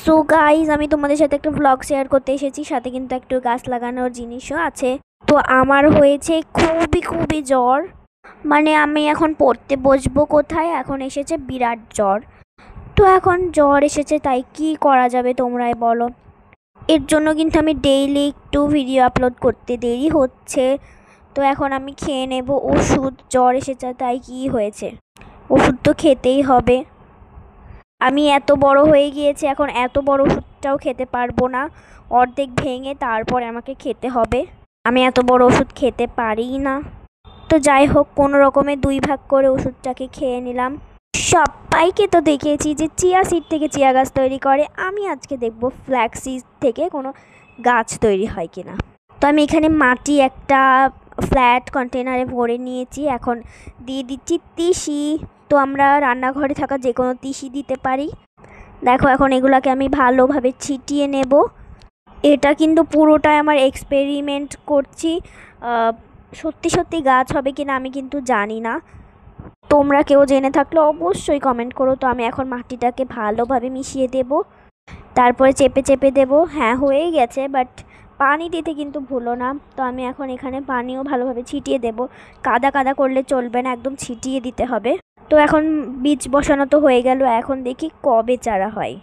So guys, আমি তোমাদের সাথে একটা ব্লগ শেয়ার করতে এসেছি, সাথে কিন্তু একটু গাছ লাগানোর জিনিসও আছে। তো আমার হয়েছে খুবই খুবই জ্বর, মানে আমি এখন পড়তে বসবো কোথায়, এখন এসেছে বিরাট জ্বর। তো এখন জ্বর এসেছে, তাই কি করা যাবে তোমরাই বলো। এর জন্য কিন্তু আমি ডেইলি একটু ভিডিও আপলোড করতে দেরি হচ্ছে। তো এখন আমি খেয়ে নেব ওষুধ, জ্বর এসেছে তাই কি হয়েছে, ওষুধ তো খেতেই হবে। আমি এত বড় হয়ে গিয়েছি, এখন এত বড় ওষুধটাও খেতে পারবো না, অর্ধেক ভেঙে তারপরে আমাকে খেতে হবে। আমি এত বড় ওষুধ খেতে পারি না। তো যাই হোক, কোনো রকমে 2 ভাগ করে ওষুধটাকে খেয়ে নিলাম। সবাইকে তো দেখেছি যে চিয়া সিড থেকে চিয়া গাছ তৈরি করে, আমি আজকে দেখব ফ্ল্যাক্স সিড থেকে কোনো গাছ তৈরি হয় কিনা। তো আমি এখানে মাটি একটা ফ্ল্যাট কন্টেনারে ভরে নিয়েছি, এখন দিয়ে দিচ্ছি তিসি। তো আমরা রান্নাঘরে থাকা যে কোনো তিসি দিতে পারি। দেখো, এখন এগুলাকে আমি ভালোভাবে ছিটিয়ে নেব। এটা কিন্তু পুরোটাই আমার এক্সপেরিমেন্ট করছি, সত্যি সত্যি গাছ হবে কিনা আমি কিন্তু জানি না। তোমরা কেউ জেনে থাকলে অবশ্যই কমেন্ট করো। তো আমি এখন মাটিটাকে ভালোভাবে মিশিয়ে দেব, তারপরে চেপে চেপে দেব। হ্যাঁ, হয়েই গেছে, বাট পানি দিতে কিন্তু ভুলো না। তো আমি এখন এখানে পানিও ভালোভাবে ছিটিয়ে দেব, কাদা কাদা করলে চলবে না, একদম ছিটিয়ে দিতে হবে। তো এখন বীজ বসানো তো হয়ে গেল, এখন দেখি কবে চারা হয়।